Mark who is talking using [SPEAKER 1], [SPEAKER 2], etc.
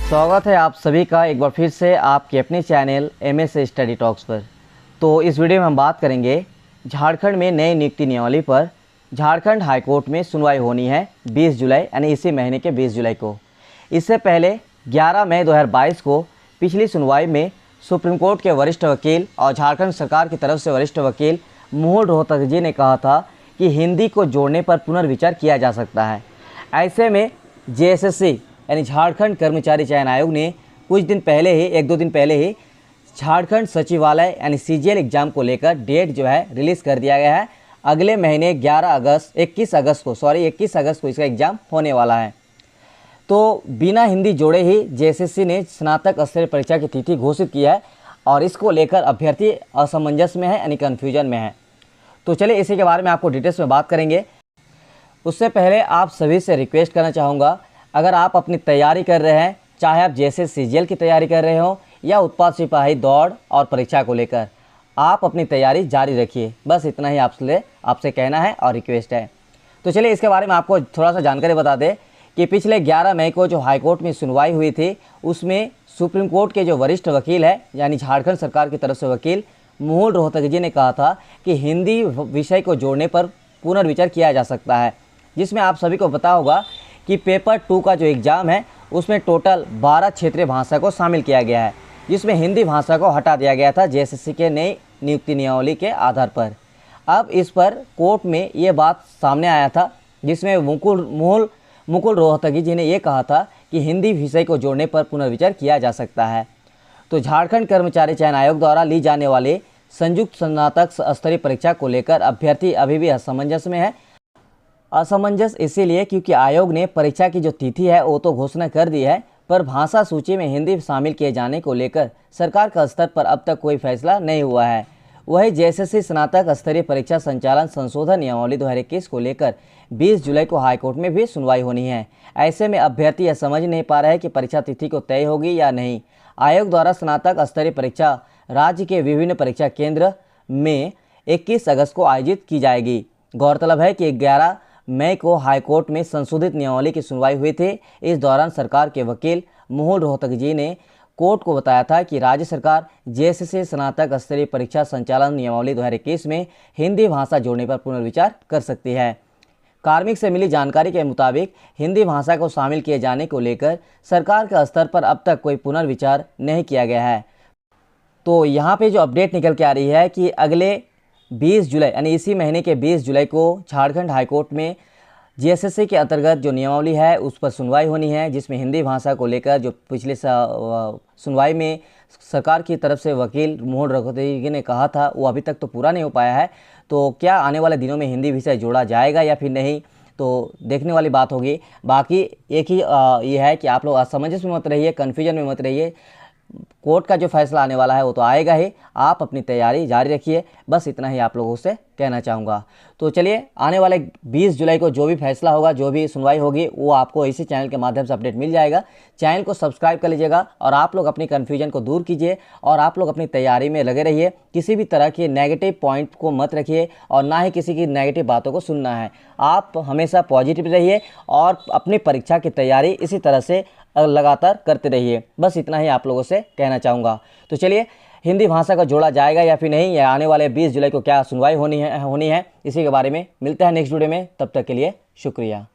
[SPEAKER 1] स्वागत है आप सभी का एक बार फिर से आपके अपने चैनल MS स्टडी टॉक्स पर। तो इस वीडियो में हम बात करेंगे झारखंड में नई नियुक्ति नियमावली पर। झारखंड हाईकोर्ट में सुनवाई होनी है 20 जुलाई यानी इसी महीने के 20 जुलाई को। इससे पहले 11 मई 2022 को पिछली सुनवाई में सुप्रीम कोर्ट के वरिष्ठ वकील और झारखंड सरकार की तरफ से वरिष्ठ वकील मुहुल रोहतगी जी ने कहा था कि हिंदी को जोड़ने पर पुनर्विचार किया जा सकता है। ऐसे में JSSC यानी झारखंड कर्मचारी चयन आयोग ने कुछ दिन पहले ही एक दो दिन पहले ही झारखंड सचिवालय यानी CGL एग्ज़ाम को लेकर डेट जो है रिलीज़ कर दिया गया है। अगले महीने 21 अगस्त को इसका एग्ज़ाम होने वाला है। तो बिना हिंदी जोड़े ही JSSC ने स्नातक स्तरीय परीक्षा की तिथि घोषित की है और इसको लेकर अभ्यर्थी असमंजस में है यानी कन्फ्यूजन में है। तो चलिए इसी के बारे में आपको डिटेल्स में बात करेंगे। उससे पहले आप सभी से रिक्वेस्ट करना चाहूँगा, अगर आप अपनी तैयारी कर रहे हैं, चाहे आप जैसे CGL की तैयारी कर रहे हो या उत्पाद सिपाही दौड़ और परीक्षा को लेकर, आप अपनी तैयारी जारी रखिए। बस इतना ही आपसे कहना है और रिक्वेस्ट है। तो चलिए इसके बारे में आपको थोड़ा सा जानकारी बता दें कि पिछले 11 मई को जो हाईकोर्ट में सुनवाई हुई थी उसमें सुप्रीम कोर्ट के जो वरिष्ठ वकील है यानी झारखंड सरकार की तरफ से वकील मुहुल रोहतगी जी ने कहा था कि हिंदी विषय को जोड़ने पर पुनर्विचार किया जा सकता है, जिसमें आप सभी को पता होगा कि पेपर 2 का जो एग्ज़ाम है उसमें टोटल 12 क्षेत्रीय भाषा को शामिल किया गया है, जिसमें हिंदी भाषा को हटा दिया गया था JSSC के नई नियुक्ति नियमावली के आधार पर। अब इस पर कोर्ट में ये बात सामने आया था, जिसमें मुकुल रोहतगी जी ने ये कहा था कि हिंदी विषय को जोड़ने पर पुनर्विचार किया जा सकता है। तो झारखंड कर्मचारी चयन आयोग द्वारा ली जाने वाली संयुक्त स्नातक स्तरीय परीक्षा को लेकर अभ्यर्थी अभी भी असमंजस में है। असमंजस इसीलिए क्योंकि आयोग ने परीक्षा की जो तिथि है वो तो घोषणा कर दी है, पर भाषा सूची में हिंदी शामिल किए जाने को लेकर सरकार का स्तर पर अब तक कोई फैसला नहीं हुआ है। वही JSSC स्नातक स्तरीय परीक्षा संचालन संशोधन नियमावली 2021 को लेकर 20 जुलाई को हाईकोर्ट में भी सुनवाई होनी है। ऐसे में अभ्यर्थी यह समझ नहीं पा रहे हैं कि परीक्षा तिथि को तय होगी या नहीं। आयोग द्वारा स्नातक स्तरीय परीक्षा राज्य के विभिन्न परीक्षा केंद्र में 21 अगस्त को आयोजित की जाएगी। गौरतलब है कि 11 मई को हाईकोर्ट में संशोधित नियमावली की सुनवाई हुई थी। इस दौरान सरकार के वकील मुहुल रोहतगी जी ने कोर्ट को बताया था कि राज्य सरकार JSSC स्नातक स्तरीय परीक्षा संचालन नियमावली 2021 में हिंदी भाषा जोड़ने पर पुनर्विचार कर सकती है। कार्मिक से मिली जानकारी के मुताबिक हिंदी भाषा को शामिल किए जाने को लेकर सरकार के स्तर पर अब तक कोई पुनर्विचार नहीं किया गया है। तो यहाँ पे जो अपडेट निकल के आ रही है कि अगले 20 जुलाई यानी इसी महीने के 20 जुलाई को झारखंड हाईकोर्ट में JSSC के अंतर्गत जो नियमावली है उस पर सुनवाई होनी है, जिसमें हिंदी भाषा को लेकर जो पिछले सुनवाई में सरकार की तरफ से वकील मुहुल रोहतगी ने कहा था वो अभी तक तो पूरा नहीं हो पाया है। तो क्या आने वाले दिनों में हिंदी विषय जोड़ा जाएगा या फिर नहीं, तो देखने वाली बात होगी। बाकी एक ही ये है कि आप लोग असमंजस में मत रहिए, कन्फ्यूजन में मत रहिए। कोर्ट का जो फैसला आने वाला है वो तो आएगा ही, आप अपनी तैयारी जारी रखिए। बस इतना ही आप लोगों से कहना चाहूँगा। तो चलिए आने वाले 20 जुलाई को जो भी फैसला होगा, जो भी सुनवाई होगी, वो आपको इसी चैनल के माध्यम से अपडेट मिल जाएगा। चैनल को सब्सक्राइब कर लीजिएगा और आप लोग अपनी कन्फ्यूजन को दूर कीजिए और आप लोग अपनी तैयारी में लगे रहिए। किसी भी तरह के नेगेटिव पॉइंट को मत रखिए और ना ही किसी की नेगेटिव बातों को सुनना है। आप हमेशा पॉजिटिव रहिए और अपनी परीक्षा की तैयारी इसी तरह से लगातार करते रहिए। बस इतना ही आप लोगों से कहना चाहूँगा। तो चलिए हिंदी भाषा का जोड़ा जाएगा या फिर नहीं, या आने वाले 20 जुलाई को क्या सुनवाई होनी है इसी के बारे में मिलते हैं नेक्स्ट वीडियो में। तब तक के लिए शुक्रिया।